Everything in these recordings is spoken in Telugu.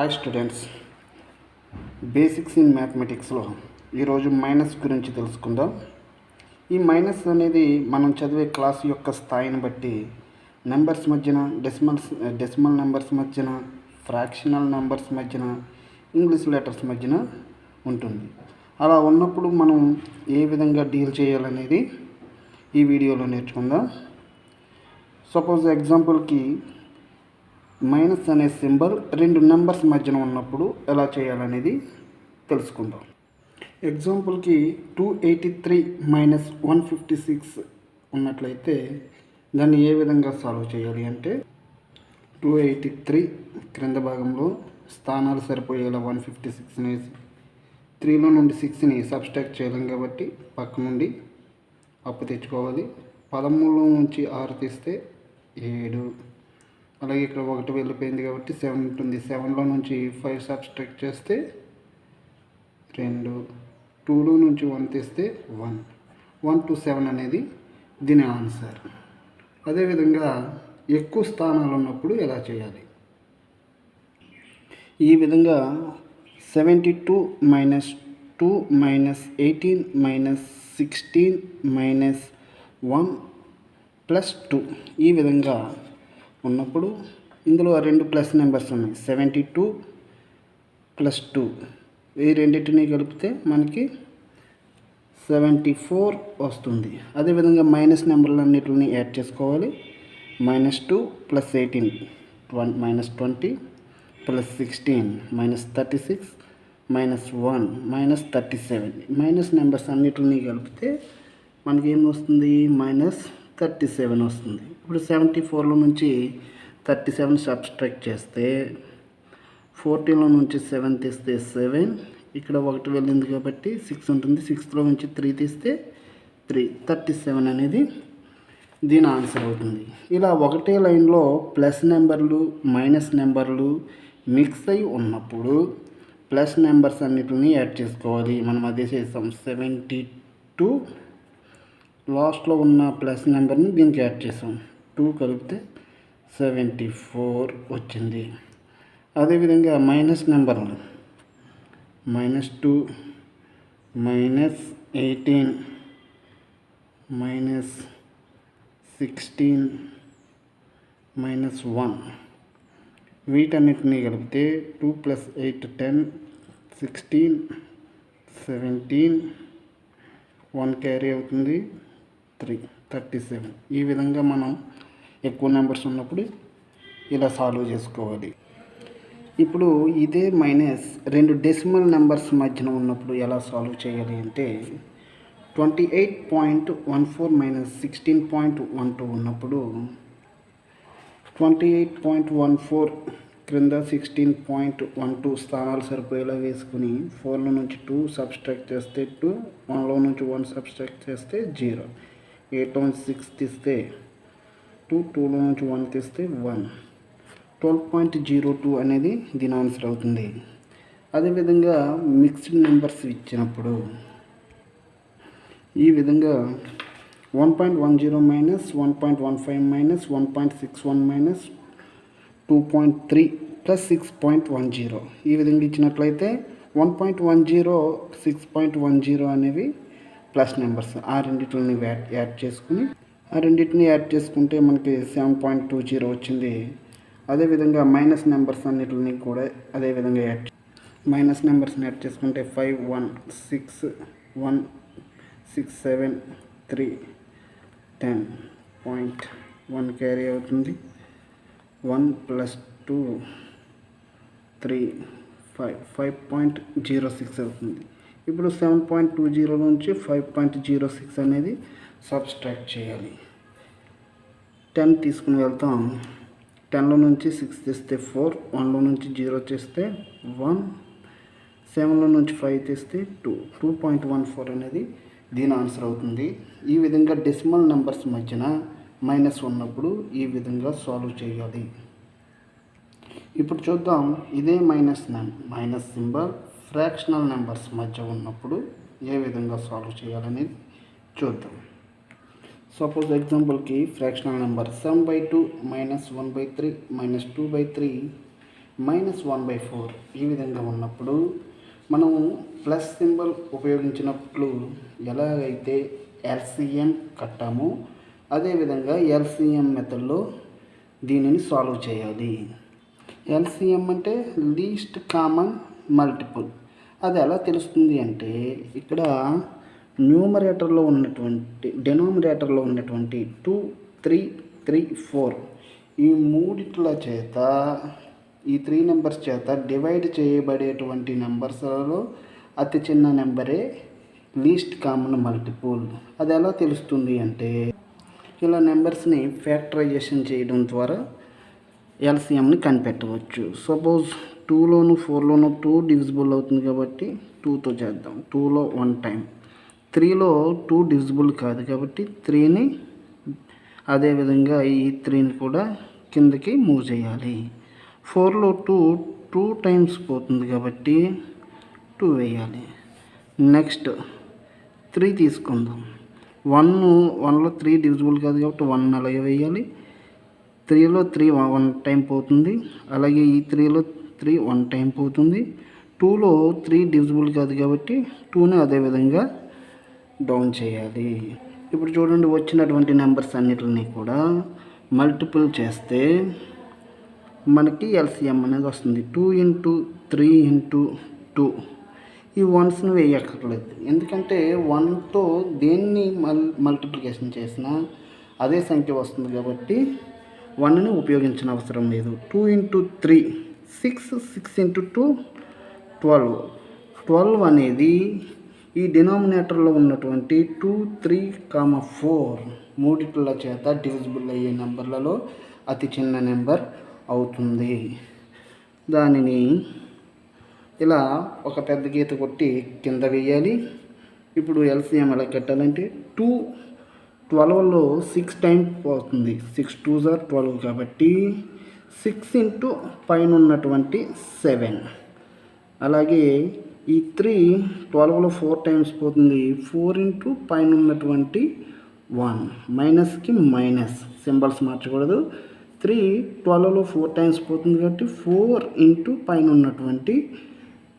హాయ్ స్టూడెంట్స్, బేసిక్స్ ఇన్ మ్యాథమెటిక్స్లో ఈరోజు మైనస్ గురించి తెలుసుకుందాం. ఈ మైనస్ అనేది మనం చదివే క్లాస్ యొక్క స్థాయిని బట్టి నెంబర్స్ మధ్యన, డెసిమల్ నెంబర్స్ మధ్యన, ఫ్రాక్షనల్ నెంబర్స్ మధ్యన, ఇంగ్లీష్ లెటర్స్ మధ్యన ఉంటుంది. అలా ఉన్నప్పుడు మనం ఏ విధంగా డీల్ చేయాలనేది ఈ వీడియోలో నేర్చుకుందాం. సపోజ్ ఎగ్జాంపుల్కి మైనస్ అనే సింబల్ రెండు నెంబర్స్ మధ్యన ఉన్నప్పుడు ఎలా చేయాలనేది తెలుసుకుందాం. ఎగ్జాంపుల్కి 283 మైనస్ 156 ఉన్నట్లయితే దాన్ని ఏ విధంగా సాల్వ్ చేయాలి అంటే 283 క్రింద భాగంలో స్థానాలు సరిపోయేలా 156ని 3లో నుండి 6ని సబ్స్ట్రాక్ట్ చేయలేం కాబట్టి పక్క నుండి అప్పు తెచ్చుకోవాలి. 13లో నుంచి 6 తీస్తే 7, అలాగే ఇక్కడ 1 వెళ్ళిపోయింది కాబట్టి 7 ఉంటుంది. 7లో నుంచి 5 సబ్స్ట్రాక్ట్ చేస్తే 2, 2లో నుంచి 1 తీస్తే 1, 1 to 7 అనేది దీని ఆన్సర్. అదేవిధంగా ఎక్కువ స్థానాలు ఉన్నప్పుడు ఎలా చేయాలి? ఈ విధంగా 72 minus 2 minus 18 minus 16 minus 1 plus 2 ఈ విధంగా ఉన్నప్పుడు ఇందులో రెండు ప్లస్ నెంబర్స్ ఉన్నాయి. 72 ప్లస్ 2 ఈ రెండింటిని కలిపితే మనకి 74 వస్తుంది. అదేవిధంగా మైనస్ నెంబర్లన్నిటిని యాడ్ చేసుకోవాలి. -2 plus 18 minus 20 plus 16 minus 36 minus 1 minus 37 minus numbers అన్నిటిని కలిపితే మనకి ఏం వస్తుంది? -37 వస్తుంది. ఇప్పుడు 74లో నుంచి 37 సబ్స్ట్రాక్ట్ చేస్తే 14లో నుంచి 7 తీస్తే 7, ఇక్కడ 1 వెళ్ళింది కాబట్టి 6 ఉంటుంది. 6లో నుంచి 3 తీస్తే 3, 37 అనేది దీని ఆన్సర్ అవుతుంది. ఇలా ఒకటే లైన్లో ప్లస్ నెంబర్లు మైనస్ నెంబర్లు మిక్స్ అయి ఉన్నప్పుడు ప్లస్ నెంబర్స్ అన్నిటిని యాడ్ చేసుకోవాలి. మనం అదే చేస్తాం. 72 లాస్ట్లో ఉన్న ప్లస్ నెంబర్ని దీనికి యాడ్ చేసాం. 2 కలిపితే 74 వచ్చింది. అదేవిధంగా మైనస్ నెంబర్లు -2 మైనస్ 18 మైనస్ 16 మైనస్ 1 వీటన్నిటిని కలిపితే 2 ప్లస్ 8 10, 16 17, 1 క్యారీ అవుతుంది 3, 37. ఈ విధంగా మనం ఎక్కువ నెంబర్స్ ఉన్నప్పుడు ఇలా సాల్వ్ చేసుకోవాలి. ఇప్పుడు ఇదే మైనస్ రెండు డెసిమల్ నెంబర్స్ మధ్యన ఉన్నప్పుడు ఎలా సాల్వ్ చేయాలి అంటే 28.14 మైనస్ 16.12 ఉన్నప్పుడు 28.14 క్రింద 16.12 స్థానాలు సరిపోయేలా వేసుకుని 4లో నుంచి 2 సబ్స్ట్రాక్ట్ చేస్తే 2, 1లో నుంచి 1 సబ్స్ట్రాక్ట్ చేస్తే 0, 8లో నుంచి 6 తీస్తే 2, 2లో నుంచి 1 తీస్తే 1, 12.02 అనేది దీని ఆన్సర్ అవుతుంది. అదేవిధంగా మిక్స్డ్ నెంబర్స్ ఇచ్చినప్పుడు ఈ విధంగా 1.10 మైనస్ 1.15 మైనస్ 1.61 మైనస్ 2.3 ప్లస్ 6.10 ఈ విధంగా ఇచ్చినట్లయితే 1.10 6.10 అనేవి ప్లస్ నెంబర్స్. ఆ రెండింటిని యాడ్ చేసుకుంటే మనకి 7.20 వచ్చింది. అదేవిధంగా మైనస్ నెంబర్స్ అన్నిటిని కూడా అదేవిధంగా మైనస్ నెంబర్స్ని యాడ్ చేసుకుంటే 5, 1, 6, 1, 6, 7, 3, 10.1 క్యారీ అవుతుంది. 1 ప్లస్ 2 3, 5, 5.06 అవుతుంది. ఇప్పుడు 7.20 నుంచి 5.06 అనేది సబ్స్ట్రాక్ట్ చేయాలి. 10 తీసుకుని వెళ్తాం. 10లో నుంచి 6 తీస్తే 4, 1లో నుంచి 0 తీస్తే 1, 7లో నుంచి 5 తీస్తే 2, 2.14 అనేది దీని ఆన్సర్ అవుతుంది. ఈ విధంగా డెసిమల్ నెంబర్స్ మధ్యన మైనస్ ఉన్నప్పుడు ఈ విధంగా సాల్వ్ చేయాలి. ఇప్పుడు చూద్దాం ఇదే మైనస్ సింబల్ ఫ్రాక్షనల్ నెంబర్స్ మధ్య ఉన్నప్పుడు ఏ విధంగా సాల్వ్ చేయాలనేది చూద్దాం. సపోజ్ ఎగ్జాంపుల్కి ఫ్రాక్షనల్ నెంబర్ 7/2 మైనస్ 1/3 మైనస్ 2/3 -1/4 ఈ విధంగా ఉన్నప్పుడు మనం ప్లస్ సింబల్ ఉపయోగించినప్పుడు ఎలాగైతే ఎల్సిఎం కట్టామో అదేవిధంగా ఎల్సిఎం మెథడ్లో దీనిని సాల్వ్ చేయాలి. ఎల్సిఎం అంటే లీస్ట్ కామన్ మల్టిపుల్. అది ఎలా తెలుస్తుంది అంటే ఇక్కడ న్యూమరేటర్లో ఉన్నటువంటి డెనోమినేటర్లో ఉన్నటువంటి 2, 3, 3, 4 ఈ మూడిట్ల చేత ఈ 3 నెంబర్స్ చేత డివైడ్ చేయబడేటువంటి నెంబర్స్లలో అతి చిన్న నెంబరే లీస్ట్ కామన్ మల్టిపుల్. అది ఎలా తెలుస్తుంది అంటే ఇలా నెంబర్స్ని ఫ్యాక్టరైజేషన్ చేయడం ద్వారా ఎల్సిఎంని కనిపెట్టవచ్చు. సపోజ్ 2లోను 4లోను 2 డివిజిబుల్ అవుతుంది కాబట్టి 2తో చేద్దాం. 2లో 1 టైం, 3లో 2 డివిజిబుల్ కాదు కాబట్టి 3ని అదేవిధంగా ఈ 3ని కూడా కిందకి మూవ్ చేయాలి. 4లో 2 టైమ్స్ పోతుంది కాబట్టి 2 వేయాలి. నెక్స్ట్ 3 తీసుకుందాం. 1లో 3 డివిజిబుల్ కాదు కాబట్టి 1 అలాగే వేయాలి. 3లో 3 1 టైం పోతుంది, అలాగే ఈ 3లో 3 1 టైం పోతుంది. 2లో 3 డివిజిబుల్ కాదు కాబట్టి 2ని అదేవిధంగా డౌన్ చేయాలి. ఇప్పుడు చూడండి, వచ్చినటువంటి నెంబర్స్ అన్నిటిని కూడా మల్టిపుల్ చేస్తే మనకి ఎల్సిఎం అనేది వస్తుంది. 2 × 3 × 2 ఈ వన్స్ని వేయక్కర్లేదు, ఎందుకంటే 1తో దేన్ని మల్టిప్లికేషన్ చేసినా అదే సంఖ్య వస్తుంది కాబట్టి 1ని ఉపయోగించిన అవసరం లేదు. 2 × 3 6, 6 × 2 12. 12 అనేది ఈ డినామినేటర్లో ఉన్నటువంటి 2, 3, 4 మూడిట్ల చేత డివిజిబుల్ అయ్యే నెంబర్లలో అతి చిన్న నెంబర్ అవుతుంది. దానిని ఇలా ఒక పెద్ద గీత కొట్టి కింద వేయాలి. ఇప్పుడు ఎల్సిఎం ఎలా కట్టాలంటే 12లో 6 టైం పోతుంది. 6 2s are 12 కాబట్టి 6 × పైన ఉన్నటువంటి 7. అలాగే ఈ 3 12లో 4 టైమ్స్ పోతుంది. 4 × పైన ఉన్నటువంటి 1 మైనస్కి మైనస్ సింబల్స్ మార్చకూడదు. 3 12లో 4 టైమ్స్ పోతుంది కాబట్టి 4 × పైన ఉన్నటువంటి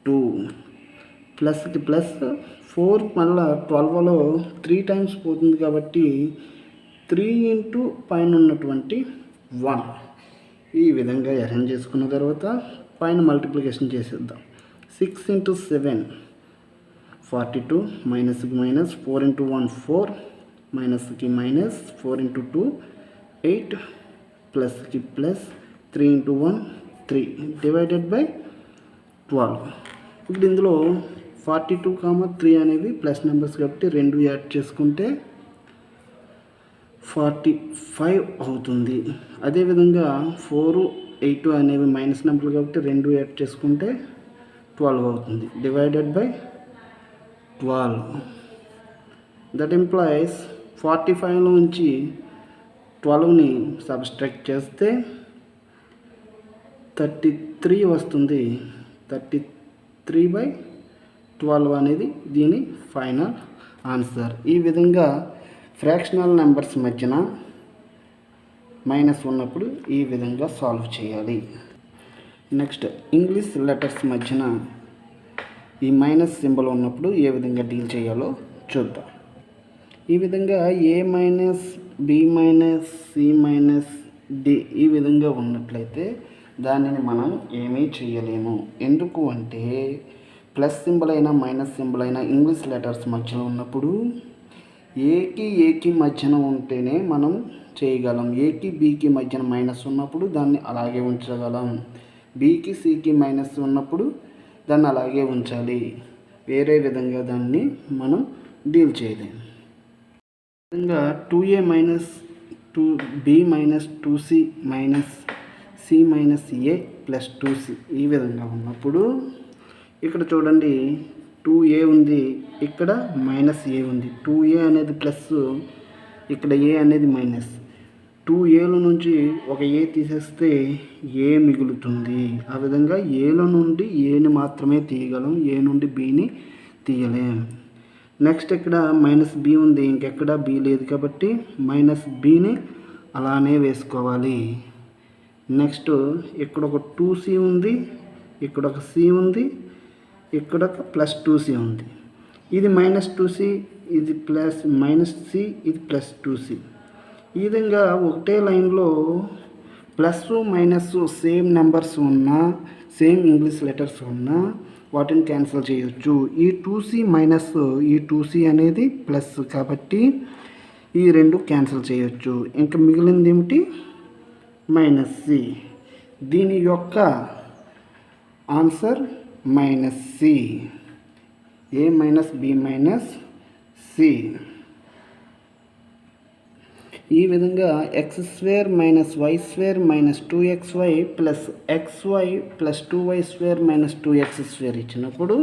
2 ప్లస్కి ప్లస్ 4 మళ్ళీ 12లో 3 టైమ్స్ పోతుంది కాబట్టి 3 × పైన ఉన్నటువంటి 1. ఈ విధంగా అరేంజ్ చేసుకున్న తర్వాత పైన మల్టిప్లికేషన్ చేసేద్దాం. 6 × 7 42 మైనస్కి మైనస్ 4 × 1 4 మైనస్కి మైనస్ 4 × 2 8 ప్లస్కి ప్లస్ 3 × 1 3 డివైడెడ్ బై 12. ఇప్పుడు ఇందులో 42, 3 అనేవి ప్లస్ నెంబర్స్ కాబట్టి 2 యాడ్ చేసుకుంటే 45 అవుతుంది. అదేవిధంగా 4, 8 అనేవి మైనస్ నెంబర్లు కాబట్టి 2 యాడ్ చేసుకుంటే 12 అవుతుంది. Divided by 12. దట్ ఇంప్లాయిస్ 45లో నుంచి 12ని సబ్స్ట్రాక్ట్ చేస్తే 33 వస్తుంది. 33/12 అనేది దీని ఫైనల్ ఆన్సర్. ఈ విధంగా ఫ్రాక్షనల్ నెంబర్స్ మధ్యన మైనస్ ఉన్నప్పుడు ఈ విధంగా సాల్వ్ చేయాలి. నెక్స్ట్ ఇంగ్లీష్ లెటర్స్ మధ్యన ఈ మైనస్ సింబల్ ఉన్నప్పుడు ఏ విధంగా డీల్ చేయాలో చూద్దాం. ఈ విధంగా A - B - C - D ఈ విధంగా ఉన్నట్లయితే దానిని మనం ఏమీ చేయలేము. ఎందుకు అంటే ప్లస్ సింబల్ అయినా మైనస్ సింబల్ అయినా ఇంగ్లీష్ లెటర్స్ మధ్యలో ఉన్నప్పుడు ఏకి మధ్యన ఉంటేనే మనం చేయగలం. ఏకి బీకి మధ్యన మైనస్ ఉన్నప్పుడు దాన్ని అలాగే ఉంచగలం. బీకి సికి మైనస్ ఉన్నప్పుడు దాన్ని అలాగే ఉంచాలి. వేరే విధంగా దాన్ని మనం డీల్ చేయలేము. విధంగా 2A - 2B - 2C - C - A + 2C ఈ విధంగా ఉన్నప్పుడు ఇక్కడ చూడండి 2A ఉంది, ఇక్కడ -A ఉంది. 2A అనేది ప్లస్, ఇక్కడ A అనేది మైనస్. 2Aల నుంచి ఒక A తీసేస్తే A మిగులుతుంది. ఆ విధంగా Aలో నుండి Aని మాత్రమే తీయగలం, A నుండి Bని తీయలేం. నెక్స్ట్ ఇక్కడ -B ఉంది, ఇంకెక్కడ B లేదు కాబట్టి -Bని అలానే వేసుకోవాలి. నెక్స్ట్ ఇక్కడ ఒక 2c ఉంది, ఇక్కడ ఒక c ఉంది, ఇక్కడ ఒక +2c ఉంది. ఇది -2c, ఇది -c, ఇది +2c. ఈ విధంగా ఒకటే లైన్లో ప్లస్ మైనస్ సేమ్ నెంబర్స్ ఉన్నా, సేమ్ ఇంగ్లీష్ లెటర్స్ ఉన్నా వాటిని క్యాన్సిల్ చేయొచ్చు. ఈ 2c మైనస్ ఈ 2c అనేది ప్లస్ కాబట్టి ఈ రెండు క్యాన్సిల్ చేయొచ్చు. ఇంకా మిగిలింది ఏమిటి? -c. దీని యొక్క answer -c. a minus b minus c. ఈ విధంగా x² - y² - 2xy plus xy plus 2y² - 2x² ఇచ్చినప్పుడు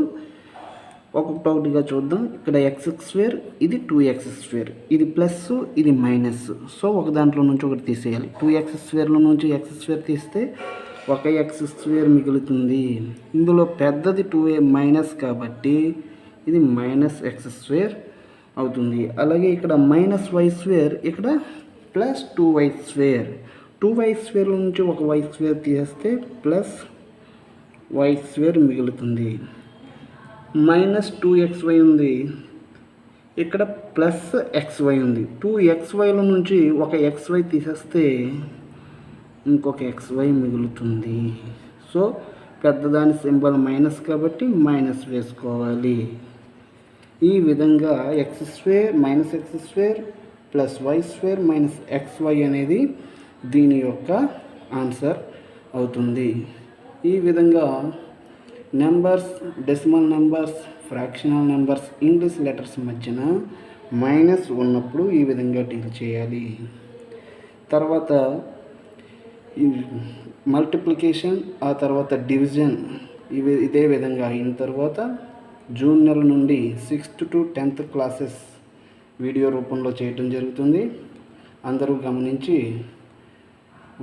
ఒక్కొక్కటిగా చూద్దాం. ఇక్కడ x², ఇది 2x², ఇది ప్లస్, ఇది మైనస్. సో ఒక దాంట్లో నుంచి ఒకటి తీసేయాలి. 2x² నుంచి x² తీస్తే ఒక x² మిగులుతుంది. ఇందులో పెద్దది 2a మైనస్ కాబట్టి ఇది -x² అవుతుంది. అలాగే ఇక్కడ -y², ఇక్కడ +2y². 2y² నుంచి ఒక y² తీసేస్తే +y² మిగులుతుంది. -2xy ఉంది, ఇక్కడ +xy ఉంది. 2xyల నుంచి ఒక xy తీసేస్తే ఇంకొక xy మిగులుతుంది. సో పెద్దదాని సింబల్ మైనస్ కాబట్టి మైనస్ వేసుకోవాలి. ఈ విధంగా x² plus y² minus xy అనేది దీని యొక్క ఆన్సర్ అవుతుంది. ఈ విధంగా numbers, decimal numbers, fractional numbers, English letters మధ్యన మైనస్ ఉన్నప్పుడు ఈ విధంగా డీల్ చేయాలి. తర్వాత మల్టిప్లికేషన్, ఆ తర్వాత డివిజన్ ఇదే విధంగా అయిన తర్వాత జూన్ నెల నుండి 6th to 10th classes video రూపంలో చేయటం జరుగుతుంది. అందరూ గమనించి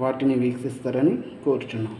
వాటిని వీక్షిస్తారని కోరుచున్నాం.